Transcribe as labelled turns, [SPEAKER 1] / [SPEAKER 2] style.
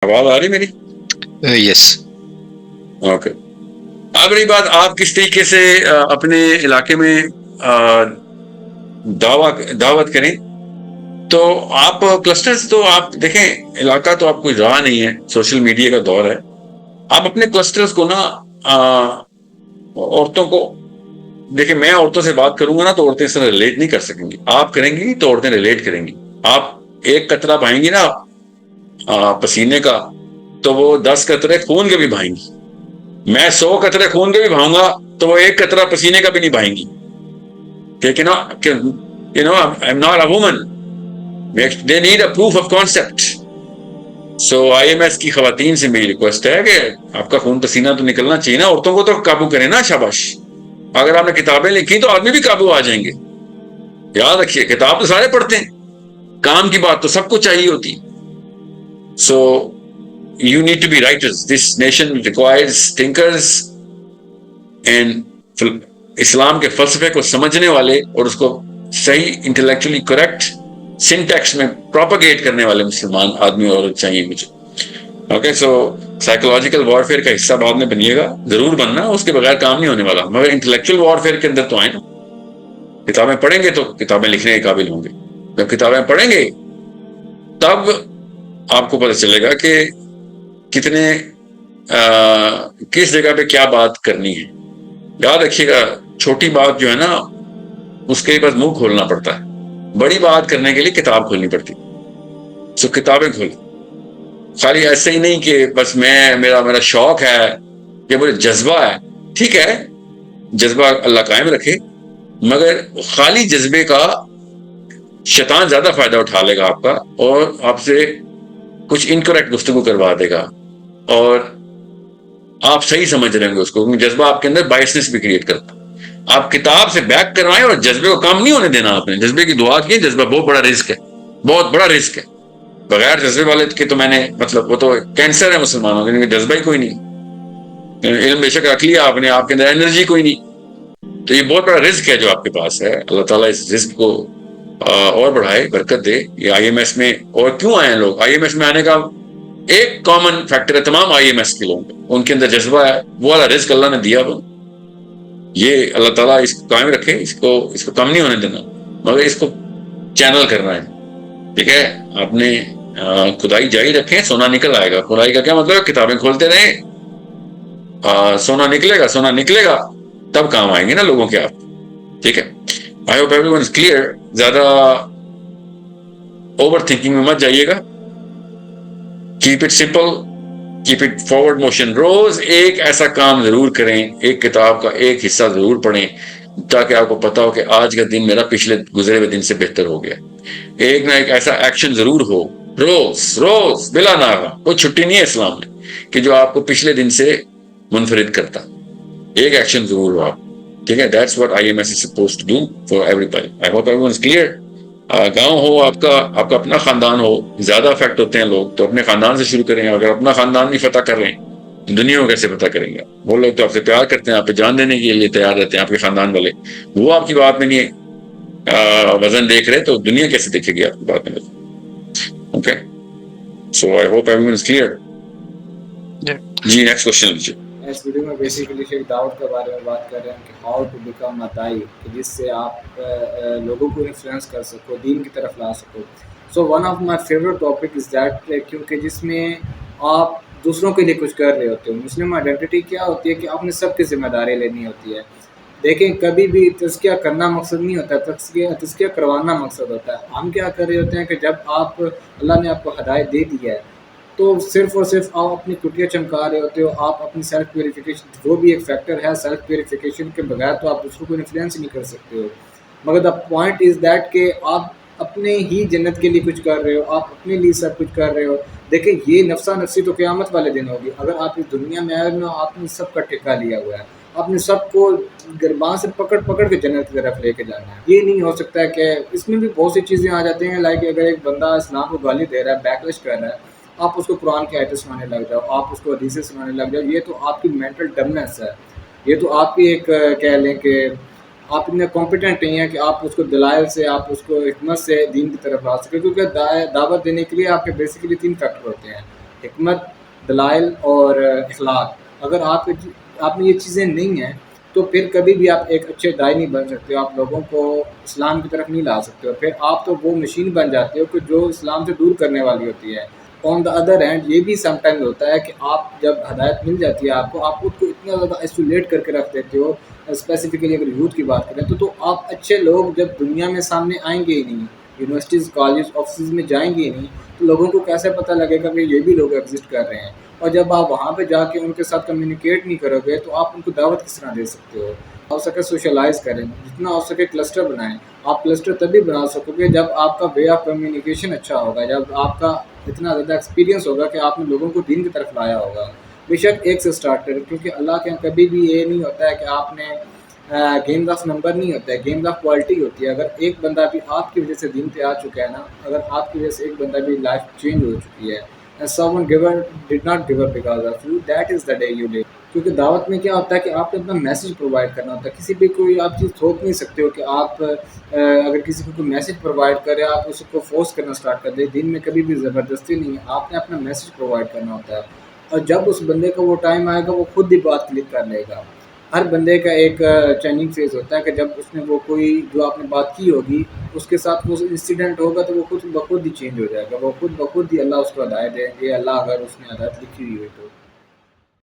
[SPEAKER 1] آواز آ رہی میری؟
[SPEAKER 2] یس.
[SPEAKER 1] اوکے. اب رہی بات آپ کس طریقے سے اپنے علاقے میں دعوت کریں. تو آپ کلسٹرز تو آپ دیکھیں، علاقہ تو آپ کوئی رہا نہیں ہے، سوشل میڈیا کا دور ہے. آپ اپنے کلسٹرز کو نا عورتوں کو دیکھیں، میں عورتوں سے بات کروں گا نا تو عورتیں اس طرح ریلیٹ نہیں کر سکیں گی. آپ کریں گی تو عورتیں ریلیٹ کریں گی. آپ ایک قطرہ بہائیں گی نا پسینے کا تو وہ 10 قطرے خون کے بھی بہائیں گی. میں 100 قطرے خون کے بھی بہاؤں گا تو وہ ایک قطرہ پسینے کا بھی نہیں بہائیں گی. I'm not a woman. They need a proof of concept. So IMS کی خواتین سے میری ریکویسٹ ہے کہ آپ کا خون پسینہ تو نکلنا چاہیے نا. عورتوں کو تو قابو کریں نا. شاباش. اگر آپ نے کتابیں لکھی تو آدمی بھی قابو آ جائیں گے. یاد رکھیے، کتاب تو سارے پڑھتے ہیں، کام کی بات تو سب کو چاہیے ہوتی. سو you need to be writers. This nation requires thinkers and اسلام کے فلسفے کو سمجھنے والے اور اس کو صحیح انٹلیکچولی کریکٹ سنٹیکس میں پروپاگیٹ کرنے والے مسلمان آدمی اور چاہیے مجھے. اوکے. سو سائیکولوجیکل وارفیئر کا حصہ بعد میں بنیے گا، ضرور بننا، اس کے بغیر کام نہیں ہونے والا. مگر انٹلیکچوئل وارفیئر کے اندر تو آئے نا. کتابیں پڑھیں گے تو کتابیں لکھنے کے قابل ہوں گے. جب کتابیں پڑھیں گے تب آپ کو پتہ چلے گا کہ کتنے کس جگہ پہ کیا بات کرنی ہے. یاد رکھیے گا، چھوٹی بات جو ہے نا اس کے بس منہ کھولنا پڑتا ہے، بڑی بات کرنے کے لیے کتاب کھولنی پڑتی. سو کتابیں کھولیں. خالی ایسے ہی نہیں کہ بس میرا شوق ہے یا مجھے جذبہ ہے. ٹھیک ہے، جذبہ اللہ قائم رکھے، مگر خالی جذبے کا شیطان زیادہ فائدہ اٹھا لے گا آپ کا، اور آپ سے کچھ انکریکٹ گفتگو کروا دے گا، اور آپ صحیح سمجھ رہے ہیں اس کو. جذبہ آپ کے اندر بائسنس بھی کریٹ کرتا. آپ کتاب سے بیک کروائیں اور جذبے کو کام نہیں ہونے دینا. آپ نے جذبے کی دعا کی. جذبہ بہت بڑا رزق ہے، بہت بڑا رزق ہے. بغیر جذبے والے کے تو میں نے وہ تو کینسر ہے مسلمانوں کے، جذبہ ہی کوئی نہیں. علم بے شک رکھ لیا آپ نے، آپ کے اندر انرجی کوئی نہیں. تو یہ بہت بڑا رزق ہے جو آپ کے پاس ہے. اللہ تعالیٰ اس رزق کو اور بڑھائے، برکت دے. یہ IMS میں اور کیوں آئے ہیں لوگ؟ IMS میں آنے کا ایک کامن فیکٹر ہے تمام IMS کے لوگوں، ان کے اندر جذبہ ہے. وہ والا رزق اللہ نے دیا. یہ اللہ تعالیٰ اس کو قائم رکھے، اس کو کم نہیں ہونے دینا، مگر اس کو چینل کرنا ہے. ٹھیک ہے، آپ نے کھدائی جاری رکھیں، سونا نکل آئے گا. کھدائی کا کیا مطلب؟ کتابیں کھولتے رہیں، سونا نکلے گا تب کام آئیں گے نا لوگوں کے آپ. ٹھیک ہے. I hope everyone is clear. زیادہ اوور تھنکنگ میں مت جائیے گا. Keep it simple, keep it forward motion. روز ایک ایسا کام ضرور کریں، ایک کتاب کا ایک حصہ ضرور پڑھیں، تاکہ آپ کو پتا ہو کہ آج کا دن میرا پچھلے گزرے ہوئے دن سے بہتر ہو گیا. ایک نہ ایک ایسا ایکشن ضرور ہو، روز بلا ناغہ. کوئی چھٹی نہیں ہے اسلام میں کہ جو آپ کو پچھلے دن سے منفرد کرتا. ایک ایکشن ضرور ہو آپ. ٹھیک ہے. That's what IMS is supposed to do for everybody. I hope everyone is clear. گاؤں ہو آپ کا اپنا خاندان ہو، زیادہ افیکٹ ہوتے ہیں لوگ، تو اپنے خاندان سے شروع کریں. اگر اپنا خاندان نہیں فتح کر رہے ہیں، دنیا کو کیسے فتح کریں گے؟ وہ لوگ تو آپ سے پیار کرتے ہیں، آپ پہ جان دینے کے لیے تیار رہتے ہیں، آپ کے خاندان والے. وہ آپ کی بات میں نہیں وزن دیکھ رہے تو دنیا کیسے دیکھے گی آپ کی بات میں؟ Okay. So I hope everyone is clear. جی نیکسٹ کوشچن لیجیے.
[SPEAKER 3] اس ویڈیو میں بیسیکلی شیخ دعوت کے بارے میں بات کر رہے ہیں کہ ہاؤ ٹو بیکم مدائی، جس سے آپ لوگوں کو انفلوئنس کر سکو، دین کی طرف لا سکو. So one of my favourite topic is that, کیونکہ جس میں آپ دوسروں کے لیے کچھ کر رہے ہوتے ہو. مسلم آئیڈینٹی کیا ہوتی ہے کہ آپ نے سب کی ذمہ داری لینی ہوتی ہے. دیکھیں، کبھی بھی تزکیہ کرنا مقصد نہیں ہوتا، تزکیہ کروانا مقصد ہوتا ہے. ہم کیا کر رہے ہوتے ہیں کہ جب اللہ نے آپ کو ہدایت دے دی ہے تو صرف اور صرف آپ اپنی کٹیاں چمکا رہے ہوتے ہو. آپ اپنی سیلف پیوریفیکیشن، وہ بھی ایک فیکٹر ہے. سیلف پیوریفیکیشن کے بغیر تو آپ دوسروں کو انفلوئنس نہیں کر سکتے ہو. مگر دا پوائنٹ از دیٹ کہ آپ اپنے ہی جنت کے لیے کچھ کر رہے ہو، آپ اپنے لیے سب کچھ کر رہے ہو. دیکھیں، یہ نفسا نفسی تو قیامت والے دن ہوگی. اگر آپ اس دنیا میں آئے نا، آپ نے سب کا ٹھیکہ لیا ہوا ہے، آپ نے سب کو گربان سے پکڑ کے جنت کی طرف لے کے جانا ہے. یہ نہیں ہو سکتا ہے کہ اس میں بھی بہت سی چیزیں آ جاتی ہیں. لائک اگر ایک بندہ اسلام کو گالی دے رہا ہے، بیکلش کر رہا ہے، آپ اس کو قرآن کی آیتیں سنانے لگ جاؤ، آپ اس کو حدیثیں سنانے لگ جاؤ. یہ تو آپ کی مینٹل ڈمنس ہے. یہ تو آپ کی ایک کہہ لیں کہ آپ اتنے کمپیٹنٹ نہیں ہیں کہ آپ اس کو دلائل سے، آپ اس کو حکمت سے دین کی طرف لا سکیں. کیونکہ دعوت دینے کے لیے آپ کے بیسیکلی 3 فیکٹر ہوتے ہیں. حکمت، دلائل اور اخلاق، اگر آپ میں یہ چیزیں نہیں ہیں تو پھر کبھی بھی آپ ایک اچھے داعی نہیں بن سکتے، آپ لوگوں کو اسلام کی طرف نہیں لا سکتے ہو، پھر آپ تو وہ مشین بن جاتے ہو کہ جو اسلام سے دور کرنے والی ہوتی ہے۔ آن دا ادر ہینڈ یہ بھی سم ٹائمز ہوتا ہے کہ آپ جب ہدایت مل جاتی ہے آپ خود کو اتنا زیادہ آئسولیٹ کر کے رکھ دیتے ہو، اسپیسیفکلی اگر یوتھ کی بات کریں تو آپ اچھے لوگ جب دنیا میں سامنے آئیں گے ہی نہیں، یونیورسٹیز کالج آفسز میں جائیں گے ہی نہیں، تو لوگوں کو کیسے پتہ لگے گا کہ یہ بھی لوگ ایگزسٹ کر رہے ہیں؟ اور جب آپ وہاں پہ جا کے ان کے ساتھ کمیونیکیٹ نہیں کرو گے تو آپ ان کو دعوت کس طرح دے سکتے ہو سکے سوشلائز کریں، جتنا ہو سکے کلسٹر بنائیں۔ آپ کلسٹر تبھی بنا سکو گے جب آپ کا وے آف کمیونیکیشن اچھا ہوگا، جب آپ کا اتنا زیادہ ایکسپیرینس ہوگا کہ آپ نے لوگوں کو دین کی طرف لایا ہوگا۔ بے شک ایک سے اسٹارٹ کریں، کیونکہ اللہ کے یہاں کبھی بھی یہ نہیں ہوتا ہے کہ آپ نے گیمز آف نمبر نہیں ہوتا ہے، گیمز آف کوالٹی ہوتی ہے۔ اگر ایک بندہ بھی آپ کی وجہ سے دین پہ آ چکا ہے نا، اگر آپ کی وجہ سے ایک بندہ بھی لائف چینج ہو چکی ہے، someone did not give up because of you, that is the day you live۔ کیونکہ دعوت میں کیا ہوتا ہے کہ آپ نے اپنا میسج پرووائڈ کرنا ہوتا ہے، کسی بھی کوئی آپ چیز تھوپ نہیں سکتے ہو کہ آپ اگر کسی کو کوئی میسج پرووائڈ کرے آپ اس کو فورس کرنا اسٹارٹ کر دیں۔ دین میں کبھی بھی زبردستی نہیں ہے، آپ نے اپنا میسج پرووائڈ کرنا ہوتا ہے، اور جب اس بندے کا وہ ٹائم آئے گا وہ خود ہی بات کلک کر لے گا۔ ہر بندے کا ایک چینجنگ فیز ہوتا ہے کہ جب اس نے وہ کوئی جو آپ نے بات کی ہوگی اس کے ساتھ وہ انسیڈنٹ ہوگا تو وہ خود بخود ہی چینج ہو جائے گا، وہ خود بخود ہی اللہ اس کو ہدایت دیں گے، اللہ اگر اس نے ہدایت لکھی ہوئی ہوئی تو۔